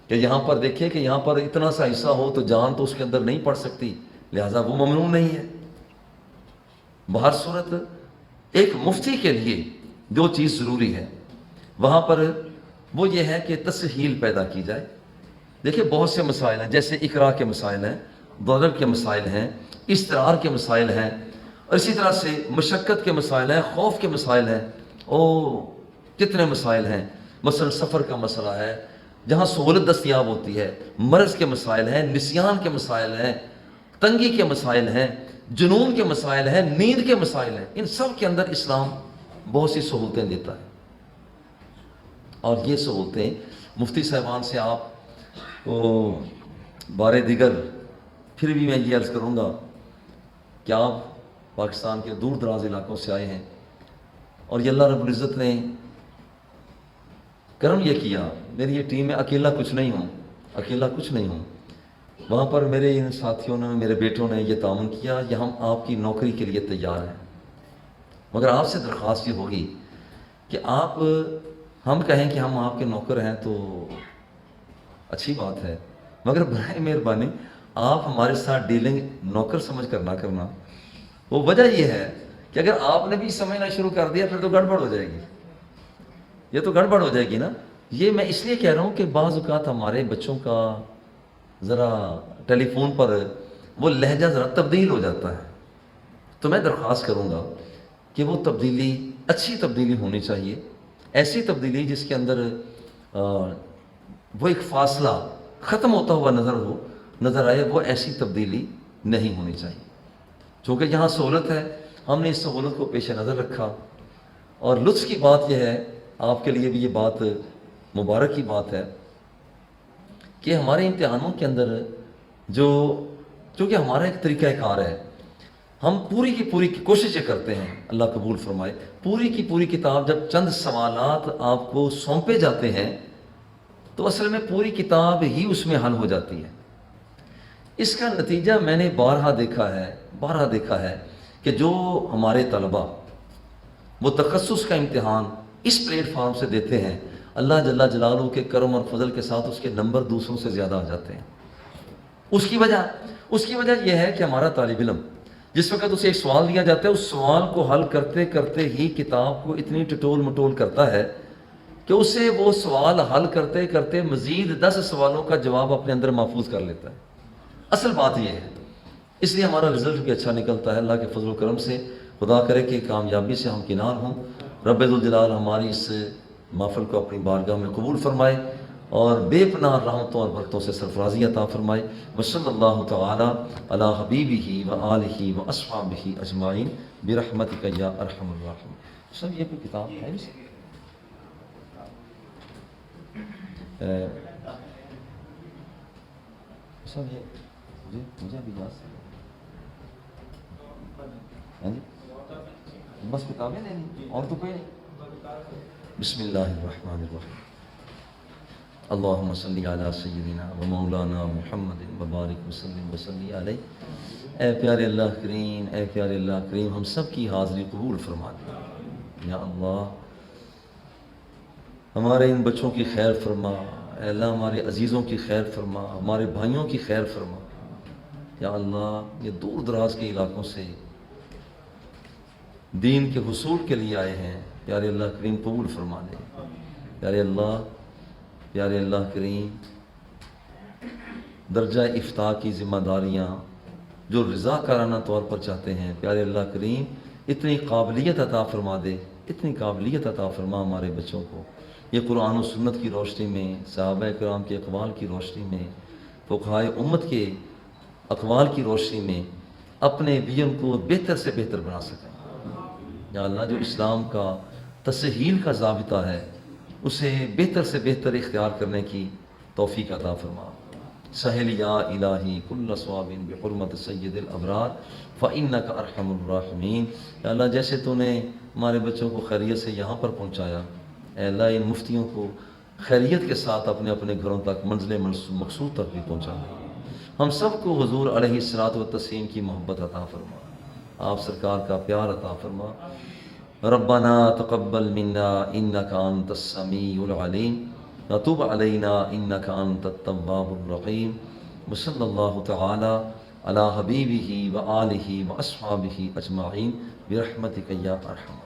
کہ یہاں پر دیکھیں کہ یہاں پر اتنا سا حصہ ہو تو جان تو اس کے اندر نہیں پڑ سکتی، لہٰذا وہ ممنوع نہیں ہے۔ بہر صورت ایک مفتی کے لیے جو چیز ضروری ہے وہاں پر وہ یہ ہے کہ تسہیل پیدا کی جائے۔ دیکھیں بہت سے مسائل ہیں، جیسے اقراء کے مسائل ہیں، ضرر کے مسائل ہیں، استرار کے مسائل ہیں، اور اسی طرح سے مشقت کے مسائل ہیں، خوف کے مسائل ہیں، کتنے مسائل ہیں، مثلا سفر کا مسئلہ ہے جہاں سہولت دستیاب ہوتی ہے، مرض کے مسائل ہیں، نسیان کے مسائل ہیں، تنگی کے مسائل ہیں، جنون کے مسائل ہیں، نیند کے مسائل ہیں، ان سب کے اندر اسلام بہت سی سہولتیں دیتا ہے۔ اور یہ سہولتیں مفتی صاحبان سے آپ بارے دیگر پھر بھی میں یہ عرض کروں گا کہ آپ پاکستان کے دور دراز علاقوں سے آئے ہیں، اور یہ اللہ رب العزت نے کرم یہ کیا، میری یہ ٹیم میں اکیلا کچھ نہیں ہوں، وہاں پر میرے ان ساتھیوں نے، میرے بیٹوں نے یہ تعاون کیا، یہ ہم آپ کی نوکری کے لیے تیار ہیں، مگر آپ سے درخواست یہ ہوگی کہ ہم کہیں کہ ہم آپ کے نوکر ہیں تو اچھی بات ہے، مگر برائے مہربانی آپ ہمارے ساتھ ڈیلنگ نوکر سمجھ کر نہ کرنا۔ وہ وجہ یہ ہے کہ اگر آپ نے بھی سمجھنا شروع کر دیا پھر تو گڑبڑ ہو جائے گی، یہ تو گڑبڑ ہو جائے گی نا۔ یہ میں اس لیے کہہ رہا ہوں کہ بعض اوقات ہمارے بچوں کا ذرا ٹیلی فون پر وہ لہجہ ذرا تبدیل ہو جاتا ہے، تو میں درخواست کروں گا کہ وہ تبدیلی اچھی تبدیلی ہونی چاہیے، ایسی تبدیلی جس کے اندر وہ ایک فاصلہ ختم ہوتا ہوا نظر آئے، وہ ایسی تبدیلی نہیں ہونی چاہیے۔ چونکہ یہاں سہولت ہے، ہم نے اس سہولت کو پیش نظر رکھا، اور لطف کی بات یہ ہے، آپ کے لیے بھی یہ بات مبارک کی بات ہے کہ ہمارے امتحانوں کے اندر چونکہ ہمارا ایک طریقہ کار ہے، ہم پوری کی پوری کوششیں کرتے ہیں، اللہ قبول فرمائے، پوری کی پوری کتاب جب چند سوالات آپ کو سونپے جاتے ہیں تو اصل میں پوری کتاب ہی اس میں حل ہو جاتی ہے۔ اس کا نتیجہ میں نے بارہا دیکھا ہے کہ جو ہمارے طلباء وہ تخصص کا امتحان اس پلیٹ فارم سے دیتے ہیں، اللہ جل جلالہ کے کرم اور فضل کے ساتھ اس کے نمبر دوسروں سے زیادہ آ جاتے ہیں۔ اس کی وجہ یہ ہے کہ ہمارا طالب علم جس وقت اسے ایک سوال دیا جاتا ہے، اس سوال کو حل کرتے کرتے ہی کتاب کو اتنی ٹٹول مٹول کرتا ہے کہ اسے وہ سوال حل کرتے کرتے مزید 10 سوالوں کا جواب اپنے اندر محفوظ کر لیتا ہے۔ اصل بات یہ ہے، اس لیے ہمارا رزلٹ بھی اچھا نکلتا ہے اللہ کے فضل و کرم سے۔ خدا کرے کہ کامیابی سے ہم کنار ہوں۔ رب ذوالجلال ہماری اس محفل کو اپنی بارگاہ میں قبول فرمائے اور بے پناہ رحمتوں اور برکتوں سے سرفرازی عطا فرمائے۔ وصلی اللہ تعالی علی حبیبہ و آلہ و اصحابہ اجمعین برحمتک یا ارحم الراحمین۔ سب یہ کوئی کتاب ہے اس ڈاکٹر صاحب یہ مجھے بھی یاد سے بس کتابیں لینی اور تو کوئی نہیں. بسم اللہ الرحمن الرحیم. اللہم صلی علی سیدنا و مولانا محمد وبارک وسلم وصلی علیہ. اے پیارے اللہ کریم، اے پیارے اللہ کریم، ہم سب کی حاضری قبول فرما دے یا اللہ. ہمارے ان بچوں کی خیر فرما اے اللہ، ہمارے عزیزوں کی خیر فرما، ہمارے بھائیوں کی خیر فرما یا اللہ. یہ دور دراز کے علاقوں سے دین کے حصول کے لیے آئے ہیں، پیارے اللہ کریم قبول فرما دے. پیارے اللہ کریم، درجہ افتاء کی ذمہ داریاں جو رضاکارانہ طور پر چاہتے ہیں، پیارے اللہ کریم اتنی قابلیت عطا فرما دے، اتنی قابلیت عطا فرما ہمارے بچوں کو. یہ قرآن و سنت کی روشنی میں، صحابہ کرام کے اقوال کی روشنی میں، فقہائے امت کے اقوال کی روشنی میں اپنے ویژن کو بہتر سے بہتر بنا سکیں یا اللہ. جو اسلام کا تسہیل کا ضابطہ ہے اسے بہتر سے بہتر اختیار کرنے کی توفیق عطا فرما. سہل یا الہی کل ثواب بحرمت سید الابرار فانک ارحم الراحمین. یا اللہ جیسے تو نے ہمارے بچوں کو خیریت سے یہاں پر پہنچایا، اے اللہ ان مفتیوں کو خیریت کے ساتھ اپنے اپنے گھروں تک، منزل مقصود تک بھی پہنچا دے. ہم سب کو حضور علیہ الصلوۃ والتسلیم کی محبت عطا فرما، آپ سرکار کا پیار عطا فرما. ربنا تقبل منا انک انت السمیع العلیم وتب علینا انک انت التواب الرحیم. وصلی اللہ تعالی علی حبیبہ وآلہ واصحابہ اجمعین برحمتک یا ارحم